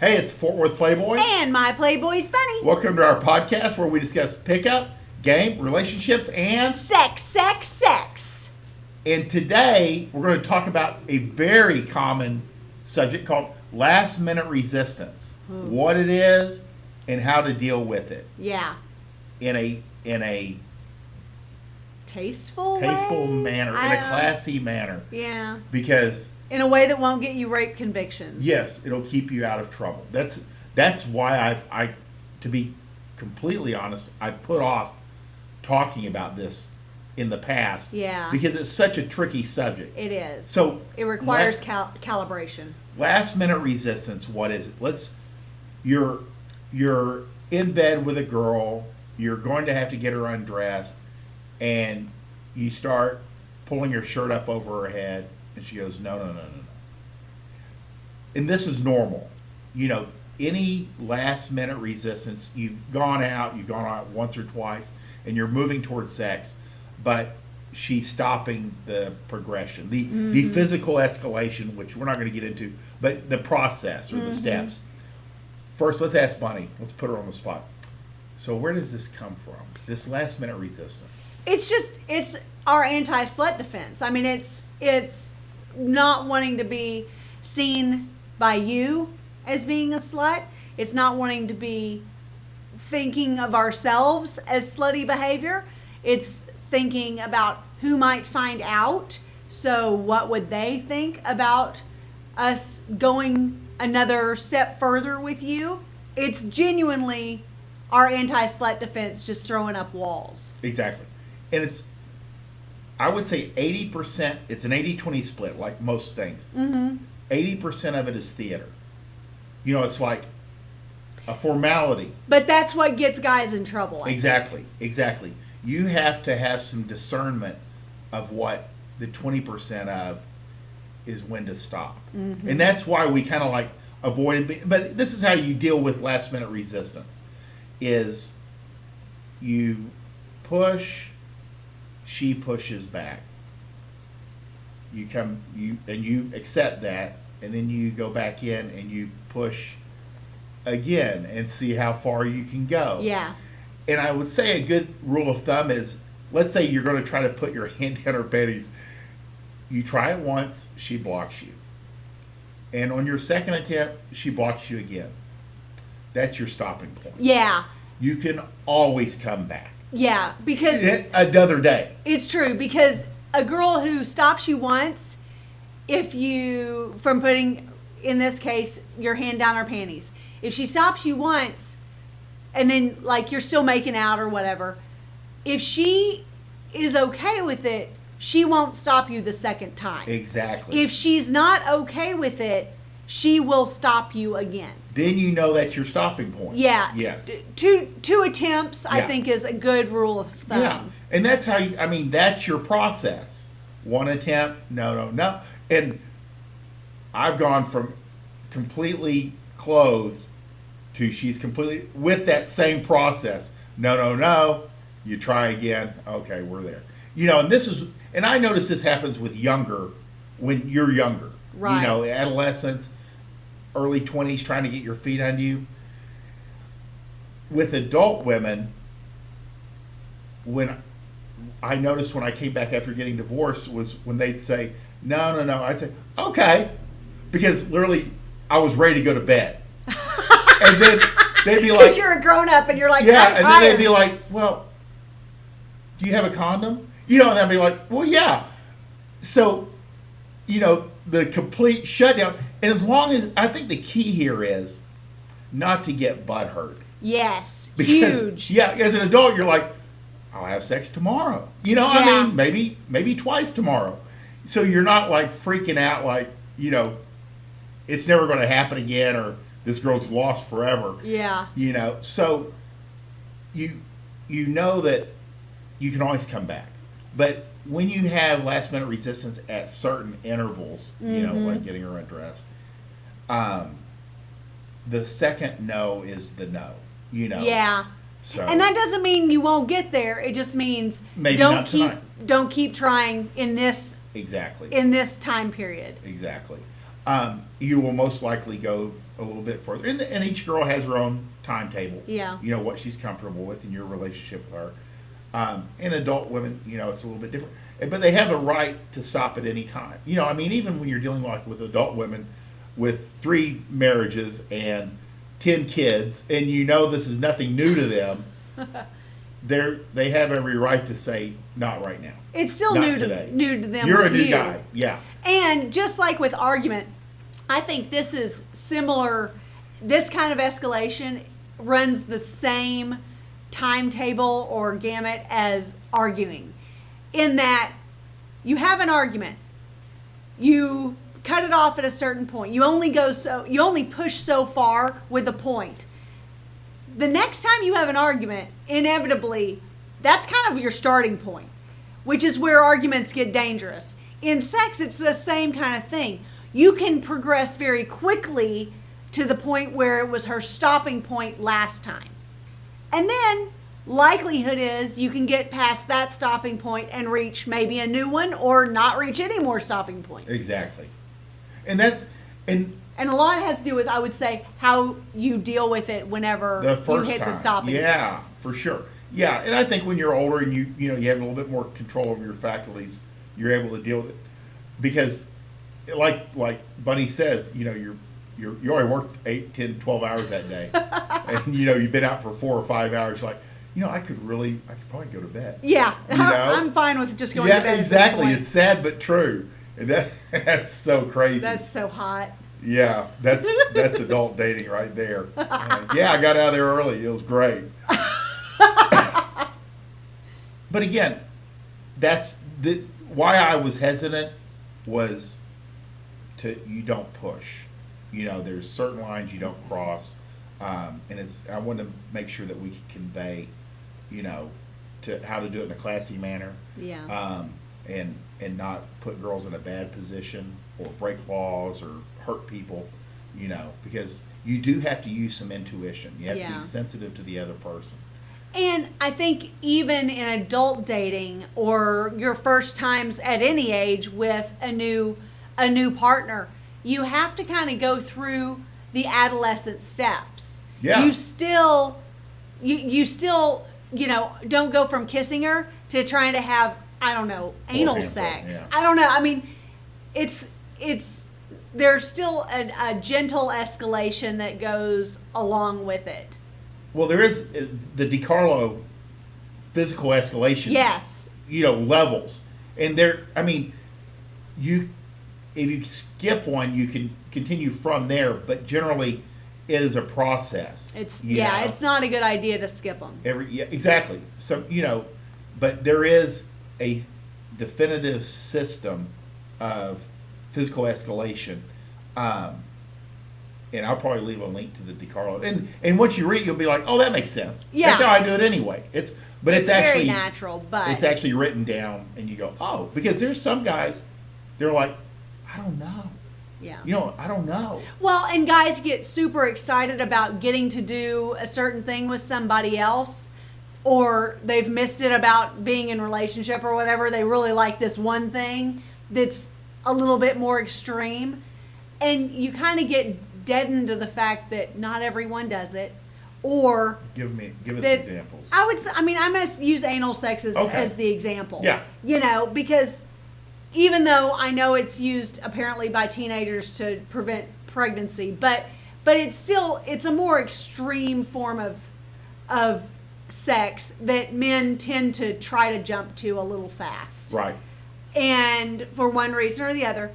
Hey, it's Fort Worth Playboy. And my Playboys Bunny. Welcome to our podcast where we discuss pickup, game, relationships, and sex. And today we're going to talk about a very common subject called last minute resistance. What it is and how to deal with it. Yeah. In a tasteful manner, in a classy manner. Yeah. Because in a way that won't get you rape convictions. Yes, it'll keep you out of trouble. That's why I to be completely honest, I've put off talking about this in the past. Yeah. Because it's such a tricky subject. It is. So it requires calibration. Last minute resistance, what is it? You're in bed with a girl, you're going to have to get her undressed, and you start pulling her shirt up over her head, and she goes, no. And this is normal. You know, any last minute resistance, you've gone out once or twice, and you're moving towards sex, but she's stopping the progression, the physical escalation, which we're not going to get into, but the process or the steps. First, let's ask Bunny. Let's put her on the spot. So where does this come from? This last minute resistance? It's our anti-slut defense. I mean, it's not wanting to be seen by you as being a slut. It's not wanting to be thinking of ourselves as slutty behavior. It's thinking about who might find out. So what would they think about us going another step further with you? It's genuinely our anti-slut defense just throwing up walls. Exactly. And I would say 80%, it's an 80-20 split, like most things. 80% of it is theater. You know, it's like a formality. But that's what gets guys in trouble. Exactly. You have to have some discernment of what the 20% of is when to stop. And that's why we kind of like avoid it. But this is how you deal with last minute resistance, is you push, she pushes back. You accept that, and then you go back in and you push again and see how far you can go. Yeah. And I would say a good rule of thumb is, let's say you're going to try to put your hand down her panties. You try it once, she blocks you. And on your second attempt, she blocks you again. That's your stopping point. Yeah. You can always come back. Yeah, because another day. It's true, because a girl who stops you once, from putting, in this case, your hand down her panties, if she stops you once, and then like you're still making out or whatever, if she is okay with it, she won't stop you the second time. Exactly. If she's not okay with it, she will stop you again. Then you know that's your stopping point. Yeah. Yes. Two attempts, I think, is a good rule of thumb. Yeah. And that's how that's your process. One attempt, no. And I've gone from completely clothed to she's completely with that same process. No. You try again. Okay, we're there. You know, and I notice this happens when you're younger. Right. You know, adolescence, early 20s, trying to get your feet under you. With adult women, when I noticed when I came back after getting divorced was when they'd say, no. I'd say, okay. Because literally, I was ready to go to bed. And then they'd be like... Because you're a grown-up and you're like, yeah, I'm and tired. then they'd be like, well, do you have a condom? You know, and I'd be like, well, yeah. So, you know, the complete shutdown. And as long as, I think the key here is not to get butthurt. Yes, because, huge. Yeah, as an adult, you're like, I'll have sex tomorrow. You know, I mean, maybe twice tomorrow. So you're not like freaking out like, you know, it's never going to happen again or this girl's lost forever. Yeah. You know, so you know that you can always come back. But when you have last minute resistance at certain intervals, you know, like getting her undressed, the second no is the no, you know. Yeah. So, and that doesn't mean you won't get there. It just means maybe don't keep trying in this exactly in this time period. Exactly. you will most likely go a little bit further. And each girl has her own timetable. Yeah. You know, what she's comfortable with in your relationship with her. And adult women, you know, it's a little bit different. But they have the right to stop at any time. You know, I mean, even when you're dealing like with adult women with 3 marriages and 10 kids, and you know this is nothing new to them, they have every right to say, not right now. It's still Not new today. to them. You're a with new you. guy. Yeah. And just like with argument, I think this is similar. This kind of escalation runs the same timetable or gamut as arguing, in that you have an argument, you cut it off at a certain point. You only push so far with a point. The next time you have an argument, inevitably, that's kind of your starting point, which is where arguments get dangerous. In sex, it's the same kind of thing. You can progress very quickly to the point where it was her stopping point last time. And then likelihood is you can get past that stopping point and reach maybe a new one, or not reach any more stopping points. Exactly. And a lot has to do with, I would say, how you deal with it whenever the first you hit time. the stopping Yeah, point. for sure. Yeah, and I think when you're older and you know you have a little bit more control over your faculties, you're able to deal with it. Because like Bunny says, you know, you already worked 8, 10, 12 hours that day. And you know, you've been out for 4 or 5 hours, like, you know, I could probably go to bed. Yeah, You know? I'm fine with just going to bed. Yeah, exactly. It's sad but true. And that's so crazy. That's so hot. Yeah, that's adult dating right there. Yeah, I got out of there early. It was great. But again, that's why I was hesitant was you don't push. You know, there's certain lines you don't cross, and I want to make sure that we can convey, you know, to how to do it in a classy manner. Yeah. And not put girls in a bad position or break laws or hurt people, you know, because you do have to use some intuition. You have to be sensitive to the other person. And I think even in adult dating or your first times at any age with a new partner, you have to kind of go through the adolescent steps. Yeah. You still, you know, don't go from kissing her to trying to have, I don't know, anal sex. Yeah. I don't know. I mean, it's there's still a gentle escalation that goes along with it. Well, there is the DiCarlo physical escalation. Yes. You know, levels. And there, I mean, if you skip one, you can continue from there, but generally it is a process. It's know? It's not a good idea to skip them. Yeah, exactly. So, you know, but there is a definitive system of physical escalation. And I'll probably leave a link to the DiCarlo. And once you read it, you'll be like, oh, that makes sense. Yeah. That's how I do it anyway. It's actually very natural, but it's actually written down, and you go, oh, because there's some guys, they're like, I don't know. yeah. You know, I don't know. Well, and guys get super excited about getting to do a certain thing with somebody else, or they've missed it about being in a relationship or whatever. They really like this one thing that's a little bit more extreme, and you kind of get deadened to the fact that not everyone does it, or Give us that, examples. I'm going to use anal sex as the example. Yeah. You know, because even though I know it's used apparently by teenagers to prevent pregnancy, but it's a more extreme form of sex that men tend to try to jump to a little fast. Right. And for one reason or the other.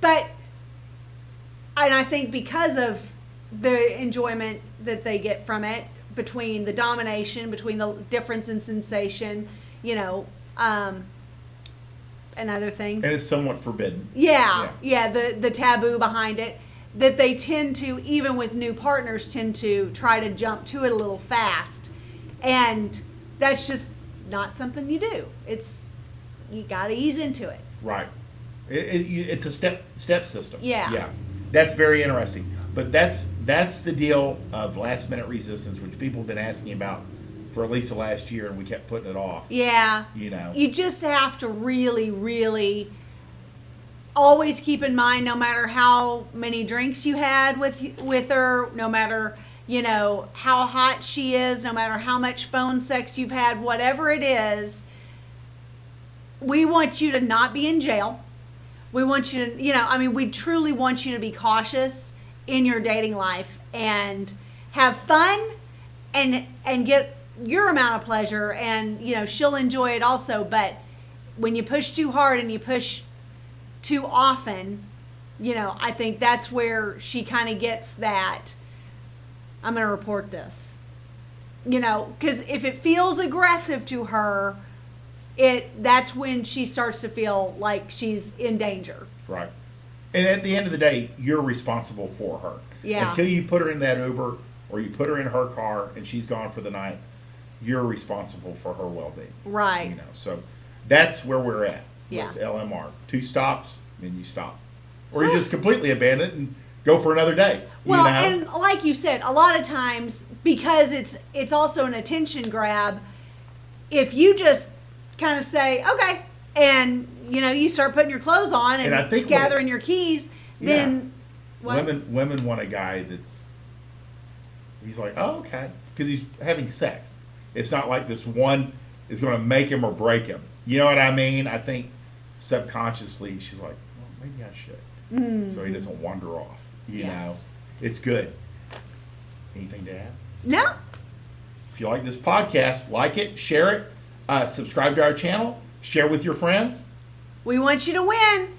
And I think because of the enjoyment that they get from it, between the domination, between the difference in sensation, you know, and other things. And it's somewhat forbidden. Yeah, the taboo behind it, that they tend to, even with new partners, tend to try to jump to it a little fast. And that's just not something you do. You got to ease into it. Right. It's a step system. Yeah. Yeah. That's very interesting. But that's the deal of last minute resistance, which people have been asking about for at least the last year, and we kept putting it off. Yeah. You know. You just have to really, really always keep in mind, no matter how many drinks you had with her, no matter, you know, how hot she is, no matter how much phone sex you've had, whatever it is, we want you to not be in jail. We want you to, you know, I mean, we truly want you to be cautious in your dating life and have fun and get your amount of pleasure, and, you know, she'll enjoy it also. But when you push too hard and you push too often, you know, I think that's where she kind of gets that, I'm going to report this, you know, because if it feels aggressive to her, that's when she starts to feel like she's in danger. Right. And at the end of the day, you're responsible for her. Yeah. Until you put her in that Uber or you put her in her car and she's gone for the night, you're responsible for her well-being. Right. You know, so that's where we're at Yeah. with LMR. 2 stops, and you stop. Or you just completely abandon it and go for another day. Well, you know? and like you said, a lot of times, because it's also an attention grab, if you just kind of say, okay, and, you know, you start putting your clothes on and I think gathering your keys, then what? Women want a guy he's like, oh, okay, because he's having sex. It's not like this one is going to make him or break him. You know what I mean? I think subconsciously she's like, well, maybe I should. So he doesn't wander off. You know, it's good. Anything to add? No. If you like this podcast, like it, share it, subscribe to our channel, share with your friends. We want you to win.